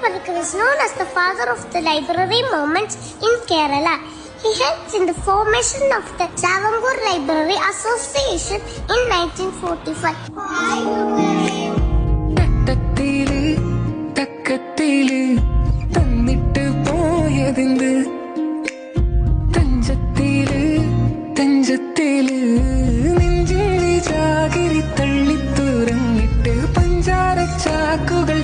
Parrikar is known as the father of the library movement in Kerala. He helped in the formation of the Travancore Library Association in 1945. തന്നിട്ട് പോയതിന്ത് തഞ്ചത്തില് നെഞ്ചിൽ jaggery തള്ളിത്തുറന്നിട്ട് പഞ്ചാര ചാക്കുകൾ